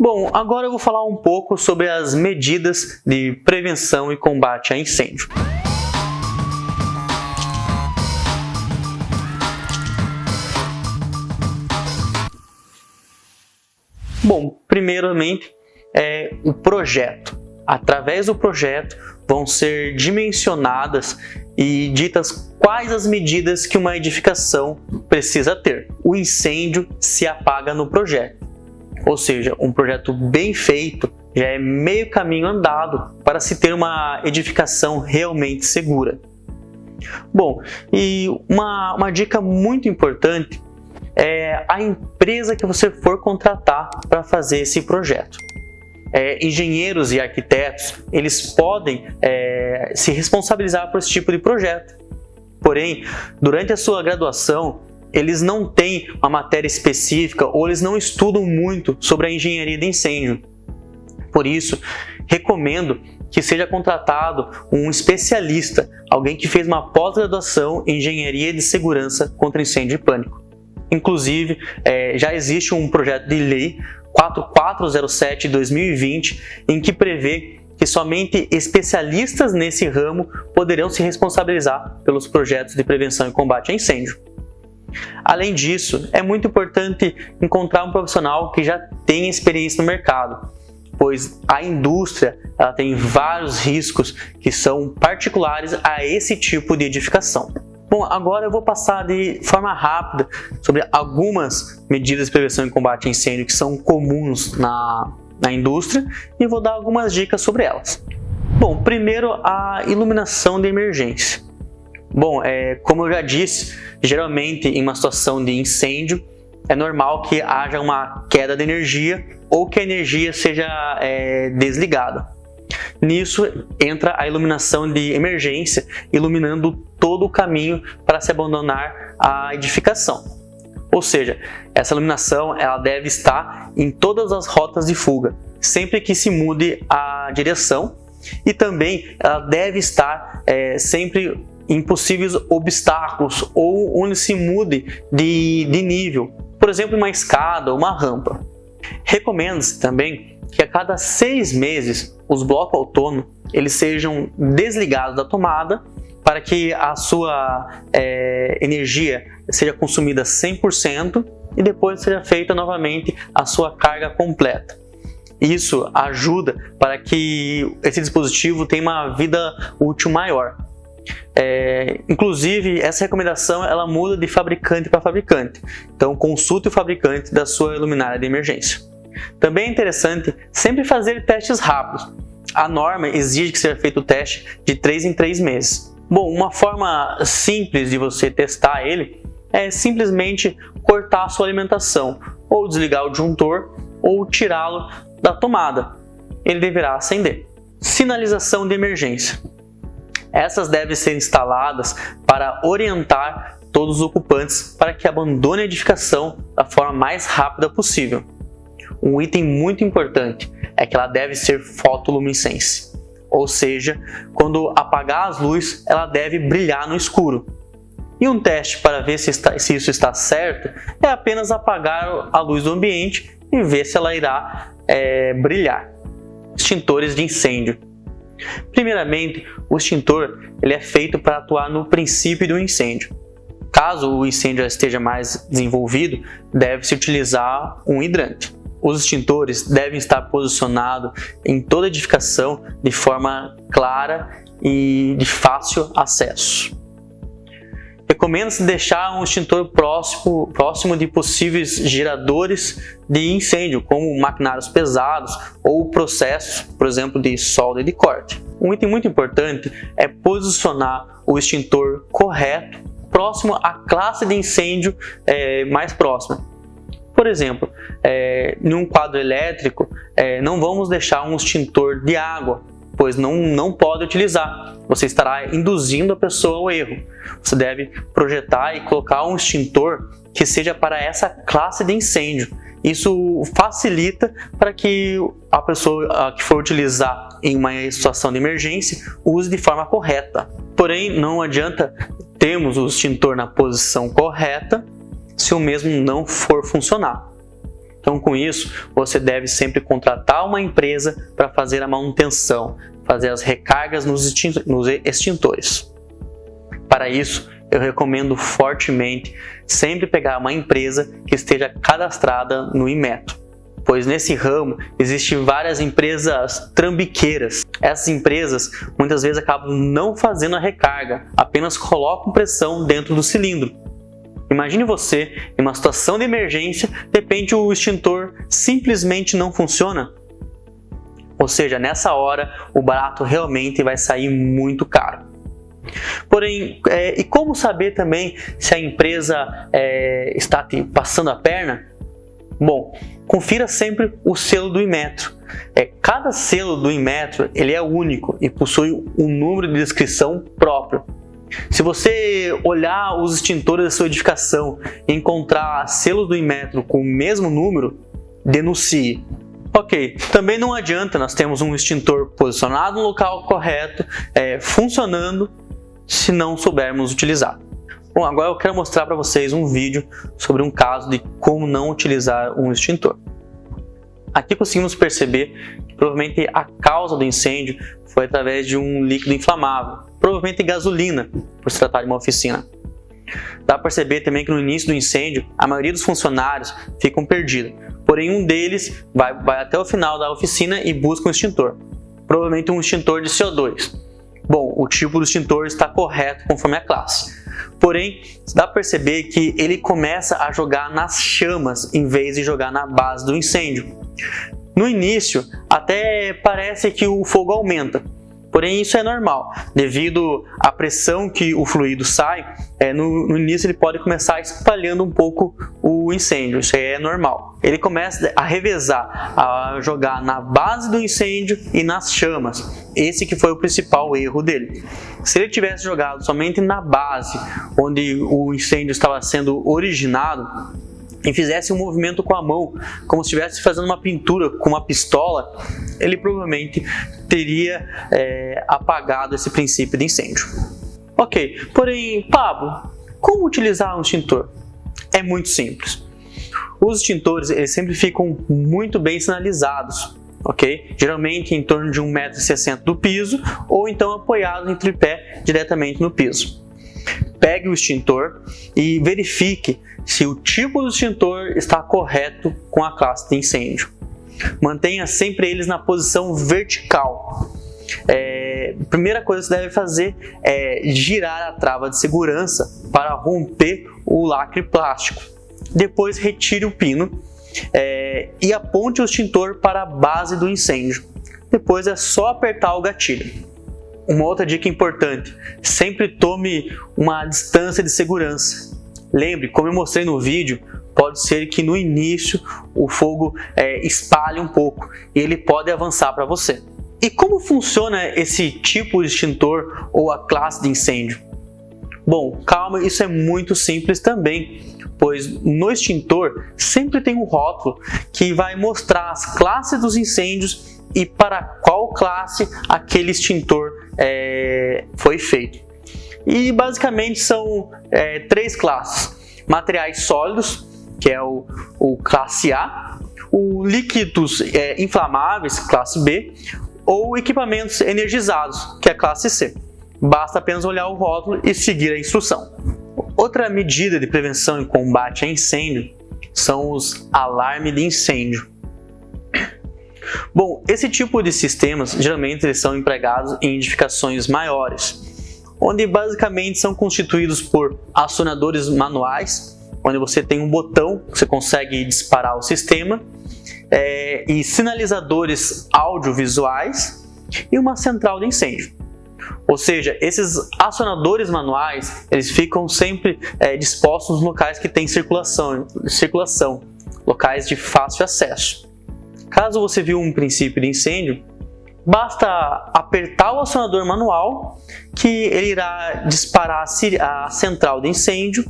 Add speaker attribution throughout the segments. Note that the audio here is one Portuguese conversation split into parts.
Speaker 1: Bom, agora eu vou falar um pouco sobre as medidas de prevenção e combate a incêndio. Bom, primeiramente é o projeto. Através do projeto vão ser dimensionadas e ditas quais as medidas que uma edificação precisa ter. O incêndio se apaga no projeto, ou seja, um projeto bem feito já é meio caminho andado para se ter uma edificação realmente segura. Bom, e uma dica muito importante é a empresa que você for contratar para fazer esse projeto. Engenheiros e arquitetos, eles podem se responsabilizar por esse tipo de projeto. Porém, durante a sua graduação, eles não têm uma matéria específica ou eles não estudam muito sobre a engenharia de incêndio. Por isso, recomendo que seja contratado um especialista, alguém que fez uma pós-graduação em engenharia de segurança contra incêndio e pânico. Inclusive, já existe um projeto de lei 4407 de 2020, em que prevê que somente especialistas nesse ramo poderão se responsabilizar pelos projetos de prevenção e combate a incêndio. Além disso, é muito importante encontrar um profissional que já tenha experiência no mercado, pois a indústria tem vários riscos que são particulares a esse tipo de edificação. Bom, agora eu vou passar de forma rápida sobre algumas medidas de prevenção e combate a incêndio que são comuns na indústria e vou dar algumas dicas sobre elas. Bom, primeiro a iluminação de emergência. Bom, como eu já disse, geralmente em uma situação de incêndio é normal que haja uma queda de energia ou que a energia seja desligada. Nisso entra a iluminação de emergência, iluminando todo o caminho para se abandonar a edificação. Ou seja, essa iluminação ela deve estar em todas as rotas de fuga, sempre que se mude a direção, e também ela deve estar sempre em possíveis obstáculos ou onde se mude de nível, por exemplo, uma escada ou uma rampa. Recomenda-se também que a cada 6 meses os blocos autônomos eles sejam desligados da tomada para que a sua energia seja consumida 100% e depois seja feita novamente a sua carga completa. Isso ajuda para que esse dispositivo tenha uma vida útil maior. Inclusive, essa recomendação ela muda de fabricante para fabricante, então consulte o fabricante da sua luminária de emergência. Também é interessante sempre fazer testes rápidos. A norma exige que seja feito o teste de 3 em 3 meses. Bom, uma forma simples de você testar ele é simplesmente cortar a sua alimentação, ou desligar o disjuntor, ou tirá-lo da tomada. Ele deverá acender. Sinalização de emergência. Essas devem ser instaladas para orientar todos os ocupantes para que abandonem a edificação da forma mais rápida possível. Um item muito importante é que ela deve ser fotoluminescente, ou seja, quando apagar as luzes, ela deve brilhar no escuro. E um teste para ver se isso está certo é apenas apagar a luz do ambiente e ver se ela irá brilhar. Extintores de incêndio. Primeiramente, o extintor ele é feito para atuar no princípio do incêndio. Caso o incêndio já esteja mais desenvolvido, deve-se utilizar um hidrante. Os extintores devem estar posicionados em toda edificação de forma clara e de fácil acesso. Recomenda-se deixar um extintor próximo de possíveis geradores de incêndio, como maquinários pesados ou processos, por exemplo, de solda e de corte. Um item muito importante é posicionar o extintor correto próximo à classe de incêndio mais próxima. Por exemplo, em um quadro elétrico, não vamos deixar um extintor de água, pois não pode utilizar. Você estará induzindo a pessoa ao erro. Você deve projetar e colocar um extintor que seja para essa classe de incêndio. Isso facilita para que a pessoa que for utilizar em uma situação de emergência use de forma correta. Porém, não adianta termos o extintor na posição correta se o mesmo não for funcionar. Então, com isso, você deve sempre contratar uma empresa para fazer a manutenção, fazer as recargas nos extintores. Para isso, eu recomendo fortemente sempre pegar uma empresa que esteja cadastrada no Inmetro, pois nesse ramo existem várias empresas trambiqueiras. Essas empresas muitas vezes acabam não fazendo a recarga, apenas colocam pressão dentro do cilindro. Imagine você, em uma situação de emergência, de repente o extintor simplesmente não funciona. Ou seja, nessa hora o barato realmente vai sair muito caro. Porém, e como saber também se a empresa está te passando a perna? Bom, confira sempre o selo do Inmetro. Cada selo do Inmetro ele é único e possui um número de descrição próprio. Se você olhar os extintores da sua edificação e encontrar selos do Inmetro com o mesmo número, denuncie. Ok, também não adianta nós temos um extintor posicionado no local correto, funcionando, se não soubermos utilizar. Bom, agora eu quero mostrar para vocês um vídeo sobre um caso de como não utilizar um extintor. Aqui conseguimos perceber que provavelmente a causa do incêndio foi através de um líquido inflamável, provavelmente gasolina, por se tratar de uma oficina. Dá para perceber também que no início do incêndio, a maioria dos funcionários ficam perdidos, porém um deles vai até o final da oficina e busca um extintor, provavelmente um extintor de CO2. Bom, o tipo do extintor está correto conforme a classe. Porém, dá para perceber que ele começa a jogar nas chamas em vez de jogar na base do incêndio. No início, até parece que o fogo aumenta, porém isso é normal, devido à pressão que o fluido sai, no início ele pode começar espalhando um pouco o incêndio, isso é normal. Ele começa a revezar, a jogar na base do incêndio e nas chamas, esse que foi o principal erro dele. Se ele tivesse jogado somente na base, onde o incêndio estava sendo originado, e fizesse um movimento com a mão, como se estivesse fazendo uma pintura com uma pistola, ele provavelmente teria apagado esse princípio de incêndio. Ok, porém, Pablo, como utilizar um extintor? É muito simples. Os extintores eles sempre ficam muito bem sinalizados, ok? Geralmente em torno de 1,60 m do piso ou então apoiado em tripé diretamente no piso. Pegue o extintor e verifique se o tipo do extintor está correto com a classe de incêndio. Mantenha sempre eles na posição vertical. A primeira coisa que você deve fazer é girar a trava de segurança para romper o lacre plástico. Depois retire o pino e aponte o extintor para a base do incêndio. Depois é só apertar o gatilho. Uma outra dica importante, sempre tome uma distância de segurança. Lembre, como eu mostrei no vídeo, pode ser que no início o fogo espalhe um pouco e ele pode avançar para você. E como funciona esse tipo de extintor ou a classe de incêndio? Bom, calma, isso é muito simples também, pois no extintor sempre tem um rótulo que vai mostrar as classes dos incêndios e para qual classe aquele extintor foi feito. E basicamente são 3 classes: materiais sólidos, que é o classe A, o líquidos inflamáveis, classe B, ou equipamentos energizados, que é a classe C. Basta apenas olhar o rótulo e seguir a instrução. Outra medida de prevenção e combate a incêndio são os alarmes de incêndio. Bom, esse tipo de sistemas geralmente eles são empregados em edificações maiores, onde basicamente são constituídos por acionadores manuais, onde você tem um botão que você consegue disparar o sistema, e sinalizadores audiovisuais e uma central de incêndio. Ou seja, esses acionadores manuais eles ficam sempre dispostos nos locais que tem circulação, locais de fácil acesso. Caso você viu um princípio de incêndio, basta apertar o acionador manual que ele irá disparar a central de incêndio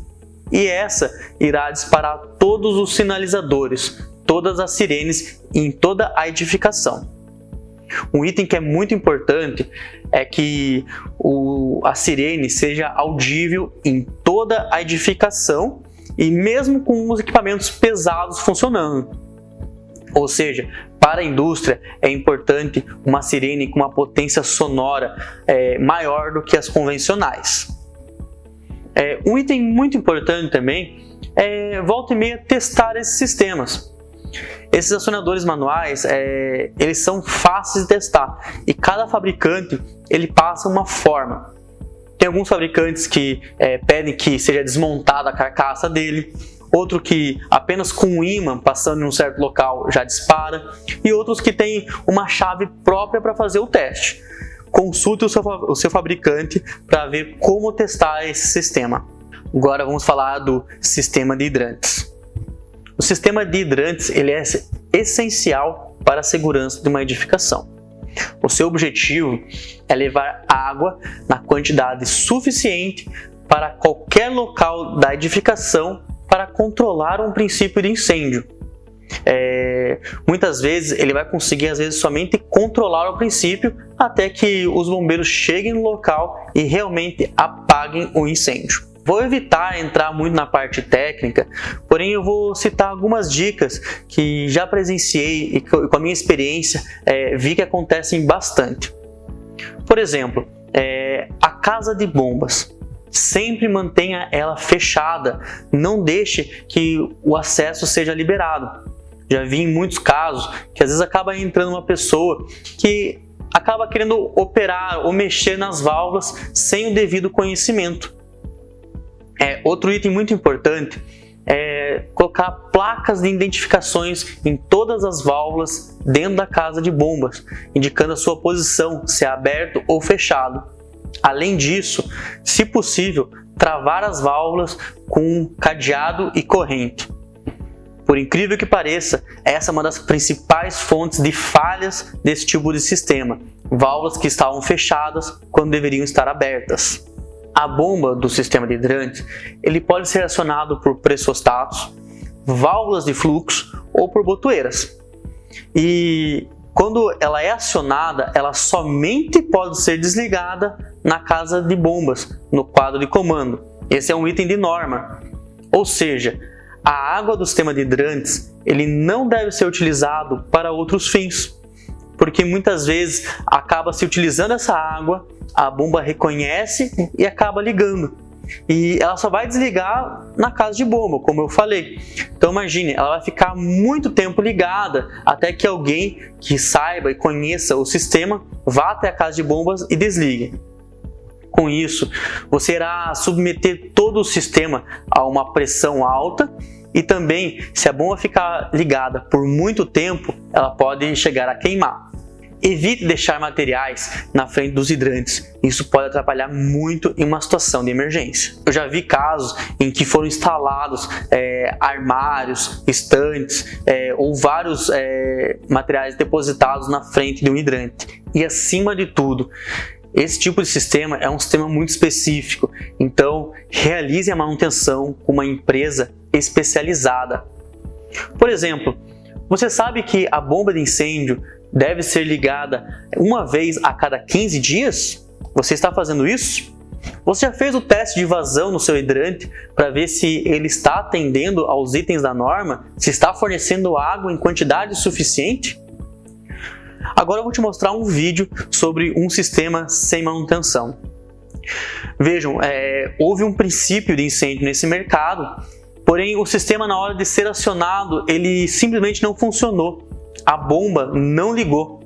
Speaker 1: e essa irá disparar todos os sinalizadores, todas as sirenes em toda a edificação. Um item que é muito importante é que a sirene seja audível em toda a edificação e mesmo com os equipamentos pesados funcionando. Ou seja, para a indústria é importante uma sirene com uma potência sonora maior do que as convencionais. Um item muito importante também é volta e meia testar esses sistemas. Esses acionadores manuais, eles são fáceis de testar e cada fabricante ele passa uma forma. Tem alguns fabricantes que pedem que seja desmontada a carcaça dele, outro que apenas com um ímã passando em um certo local já dispara, e outros que têm uma chave própria para fazer o teste. Consulte o seu fabricante para ver como testar esse sistema. Agora vamos falar do sistema de hidrantes. O sistema de hidrantes ele é essencial para a segurança de uma edificação. O seu objetivo é levar água na quantidade suficiente para qualquer local da edificação para controlar um princípio de incêndio. Muitas vezes ele vai conseguir somente controlar o princípio até que os bombeiros cheguem no local e realmente apaguem o incêndio. Vou evitar entrar muito na parte técnica, porém eu vou citar algumas dicas que já presenciei e com a minha experiência vi que acontecem bastante. Por exemplo, a casa de bombas. Sempre mantenha ela fechada, não deixe que o acesso seja liberado. Já vi em muitos casos que às vezes acaba entrando uma pessoa que acaba querendo operar ou mexer nas válvulas sem o devido conhecimento. Outro item muito importante é colocar placas de identificações em todas as válvulas dentro da casa de bombas, indicando a sua posição, se é aberto ou fechado. Além disso, se possível, travar as válvulas com cadeado e corrente. Por incrível que pareça, essa é uma das principais fontes de falhas desse tipo de sistema. Válvulas que estavam fechadas quando deveriam estar abertas. A bomba do sistema de hidrante ele pode ser acionado por pressostatos, válvulas de fluxo ou por botoeiras. E quando ela é acionada, ela somente pode ser desligada na casa de bombas, no quadro de comando. Esse é um item de norma. Ou seja, a água do sistema de hidrantes ele não deve ser utilizado para outros fins, porque muitas vezes acaba se utilizando essa água, a bomba reconhece e acaba ligando. E ela só vai desligar na casa de bomba, como eu falei. Então imagine, ela vai ficar muito tempo ligada até que alguém que saiba e conheça o sistema vá até a casa de bombas e desligue. Com isso, você irá submeter todo o sistema a uma pressão alta e também, se a bomba ficar ligada por muito tempo, ela pode chegar a queimar. Evite deixar materiais na frente dos hidrantes, isso pode atrapalhar muito em uma situação de emergência. Eu já vi casos em que foram instalados armários, estantes ou vários materiais depositados na frente de um hidrante. E acima de tudo, esse tipo de sistema é um sistema muito específico, então realize a manutenção com uma empresa especializada. Por exemplo, você sabe que a bomba de incêndio deve ser ligada uma vez a cada 15 dias? Você está fazendo isso? Você já fez o teste de vazão no seu hidrante para ver se ele está atendendo aos itens da norma? Se está fornecendo água em quantidade suficiente? Agora eu vou te mostrar um vídeo sobre um sistema sem manutenção. Vejam, houve um princípio de incêndio nesse mercado, porém o sistema na hora de ser acionado, ele simplesmente não funcionou. A bomba não ligou.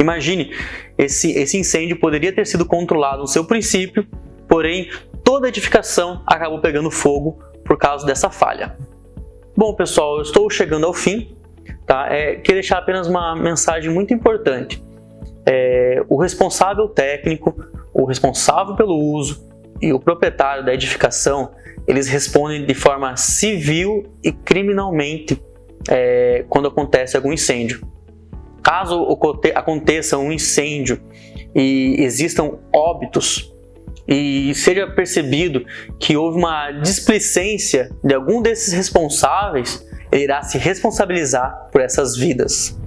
Speaker 1: Imagine, esse incêndio poderia ter sido controlado no seu princípio, porém toda a edificação acabou pegando fogo por causa dessa falha. Bom pessoal, eu estou chegando ao fim. Queria deixar apenas uma mensagem muito importante. O responsável técnico, o responsável pelo uso e o proprietário da edificação, eles respondem de forma civil e criminalmente quando acontece algum incêndio. Caso aconteça um incêndio e existam óbitos e seja percebido que houve uma displicência de algum desses responsáveis, ele irá se responsabilizar por essas vidas.